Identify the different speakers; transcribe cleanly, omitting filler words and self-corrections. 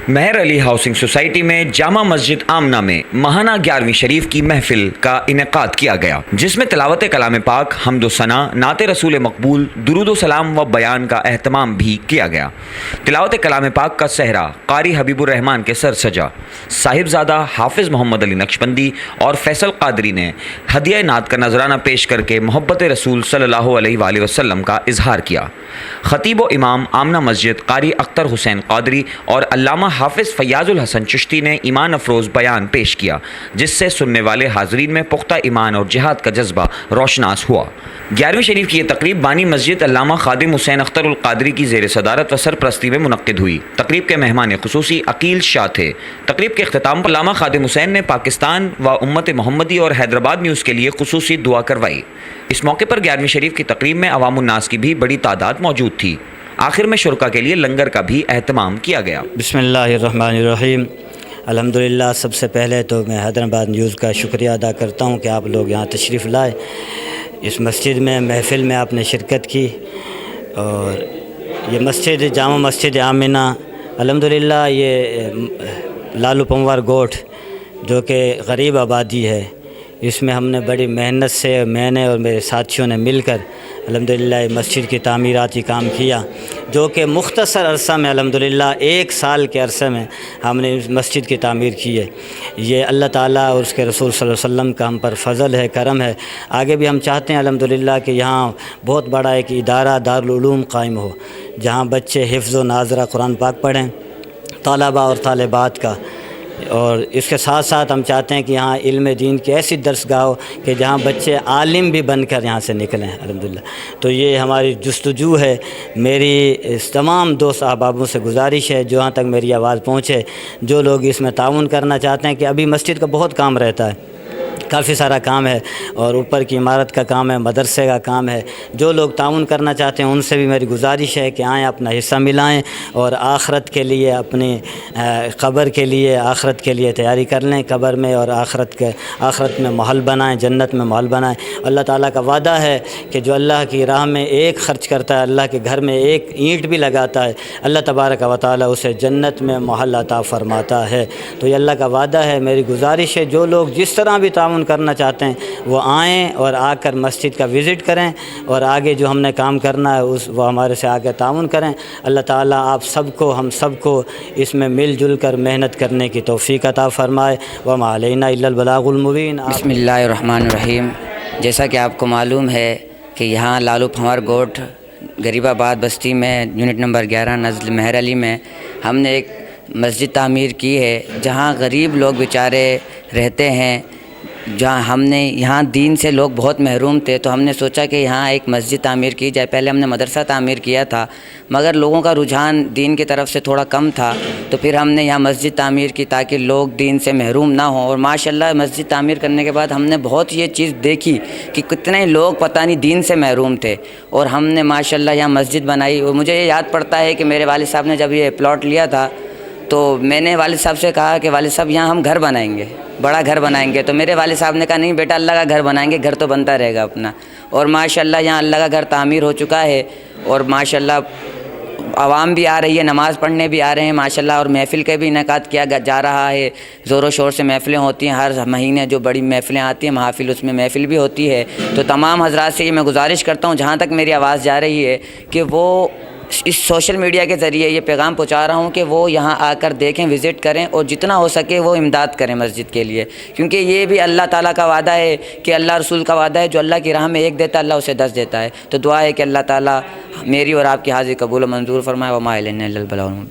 Speaker 1: Mehr Ali housing society میں جامع مسجد آمنہ میں ماہانہ 11ویں شریف کی محفل کا انعقاد کیا گیا، جس میں تلاوت کلام پاک، حمد و ثنا، نعت رسول مقبول، درود و سلام و بیان کا اہتمام بھی کیا گیا۔ تلاوت کلام پاک کا صحرا قاری حبیب الرحمان کے سر سجا۔ صاحبزادہ حافظ محمد علی نقشبندی اور فیصل قادری نے ہدیہ نعت کا نذرانہ پیش کر کے محبت رسول صلی اللہ علیہ وآلہ وسلم کا اظہار کیا۔ خطیب و امام آمنہ مسجد قاری اختر حسین قادری اور علامہ حافظ فیاض الحسن چشتی نے ایمان افروز بیان پیش کیا، جس سے سننے والے حاضرین میں پختہ ایمان اور جہاد کا جذبہ روشناس ہوا۔ 11ویں شریف کی یہ تقریب بانی مسجد علامہ خادم حسین اختر القادری کی زیر صدارت و سرپرستی میں منعقد ہوئی۔ تقریب کے مہمان خصوصی عقیل شاہ تھے۔ تقریب کے اختتام پر علامہ خادم حسین نے پاکستان و امت محمدی اور حیدرآباد نیوز کے لیے خصوصی دعا کروائی۔ اس موقع پر 11ویں شریف کی تقریب میں عوام الناس کی بھی بڑی تعداد موجود تھی۔ آخر میں شرکا کے لیے لنگر کا بھی اہتمام کیا گیا۔
Speaker 2: بسم اللہ الرحمن الرحیم۔ الحمدللہ، سب سے پہلے تو میں حیدرآباد نیوز کا شکریہ ادا کرتا ہوں کہ آپ لوگ یہاں تشریف لائے، اس مسجد میں محفل میں آپ نے شرکت کی۔ اور یہ مسجد جامع مسجد آمنہ الحمدللہ یہ لالو پنوار گوٹھ جو کہ غریب آبادی ہے، اس میں ہم نے بڑی محنت سے، میں نے اور میرے ساتھیوں نے مل کر الحمدللہ مسجد کی تعمیراتی کام کیا، جو کہ مختصر عرصہ میں الحمدللہ 1 سال کے عرصے میں ہم نے اس مسجد کی تعمیر کی ہے۔ یہ اللہ تعالیٰ اور اس کے رسول صلی اللہ علیہ وسلم کا ہم پر فضل ہے، کرم ہے۔ آگے بھی ہم چاہتے ہیں الحمدللہ کہ یہاں بہت بڑا ایک ادارہ دارالعلوم قائم ہو، جہاں بچے حفظ و ناظرہ قرآن پاک پڑھیں، طلباء اور طالبات کا۔ اور اس کے ساتھ ساتھ ہم چاہتے ہیں کہ یہاں علم دین کی ایسی درسگاہ ہو کہ جہاں بچے عالم بھی بن کر یہاں سے نکلیں الحمدللہ۔ تو یہ ہماری جستجو ہے۔ میری اس تمام دوست احبابوں سے گزارش ہے، جہاں تک میری آواز پہنچے، جو لوگ اس میں تعاون کرنا چاہتے ہیں، کہ ابھی مسجد کا بہت کام رہتا ہے، کافی سارا کام ہے، اور اوپر کی عمارت کا کام ہے، مدرسے کا کام ہے۔ جو لوگ تعاون کرنا چاہتے ہیں ان سے بھی میری گزارش ہے کہ آئیں، اپنا حصہ ملائیں اور آخرت کے لیے، اپنی قبر کے لیے، آخرت کے لیے تیاری کر لیں، قبر میں اور آخرت میں محل بنائیں، جنت میں محل بنائیں۔ اللہ تعالیٰ کا وعدہ ہے کہ جو اللہ کی راہ میں ایک خرچ کرتا ہے، اللہ کے گھر میں ایک اینٹ بھی لگاتا ہے، اللہ تبارک و تعالیٰ اسے جنت میں محل عطا فرماتا ہے۔ تو یہ اللہ کا وعدہ ہے۔ میری گزارش ہے جو لوگ جس طرح بھی تعاون کرنا چاہتے ہیں وہ آئیں اور آ کر مسجد کا وزٹ کریں، اور آگے جو ہم نے کام کرنا ہے وہ ہمارے سے آگے تعاون کریں۔ اللہ تعالیٰ آپ سب کو، ہم سب کو اس میں مل جل کر محنت کرنے کی توفیق عطا فرمائے۔ وما علینا الا البلاغ المبین۔
Speaker 3: بسم اللہ الرحمن الرحیم۔ جیسا کہ آپ کو معلوم ہے کہ یہاں لالو پنوار گوٹھ غریب آباد بستی میں یونٹ نمبر 11 نزل مہر علی میں ہم نے ایک مسجد تعمیر کی ہے، جہاں غریب لوگ بیچارے رہتے ہیں، جہاں ہم نے یہاں دین سے لوگ بہت محروم تھے، تو ہم نے سوچا کہ یہاں ایک مسجد تعمیر کی جائے۔ پہلے ہم نے مدرسہ تعمیر کیا تھا، مگر لوگوں کا رجحان دین کی طرف سے تھوڑا کم تھا، تو پھر ہم نے یہاں مسجد تعمیر کی تاکہ لوگ دین سے محروم نہ ہوں۔ اور ماشاءاللہ مسجد تعمیر کرنے کے بعد ہم نے بہت یہ چیز دیکھی کہ کتنے لوگ پتہ نہیں دین سے محروم تھے، اور ہم نے ماشاءاللہ یہاں مسجد بنائی۔ اور مجھے یہ یاد پڑتا ہے کہ میرے والد صاحب نے جب یہ پلاٹ لیا تھا تو میں نے والد صاحب سے کہا کہ والد صاحب یہاں ہم گھر بنائیں گے، بڑا گھر بنائیں گے۔ تو میرے والد صاحب نے کہا نہیں بیٹا، اللہ کا گھر بنائیں گے، گھر تو بنتا رہے گا اپنا۔ اور ماشاءاللہ یہاں اللہ کا گھر تعمیر ہو چکا ہے، اور ماشاءاللہ عوام بھی آ رہی ہے، نماز پڑھنے بھی آ رہے ہیں ماشاءاللہ، اور محفل کا بھی انعقاد کیا جا رہا ہے۔ زور و شور سے محفلیں ہوتی ہیں، ہر مہینے جو بڑی محفلیں آتی ہیں محافل، اس میں محفل بھی ہوتی ہے۔ تو تمام حضرات سے یہ میں گزارش کرتا ہوں، جہاں تک میری آواز جا رہی ہے، کہ وہ اس سوشل میڈیا کے ذریعے یہ پیغام پہنچا رہا ہوں کہ وہ یہاں آ کر دیکھیں، وزٹ کریں، اور جتنا ہو سکے وہ امداد کریں مسجد کے لیے، کیونکہ یہ بھی اللہ تعالیٰ کا وعدہ ہے کہ اللہ رسول کا وعدہ ہے، جو اللہ کی راہ میں ایک دیتا ہے اللہ اسے 10 دیتا ہے۔ تو دعا ہے کہ اللہ تعالیٰ میری اور آپ کی حاضری قبول و منظور فرمائے۔ وما علینا الا البلاغ المبین۔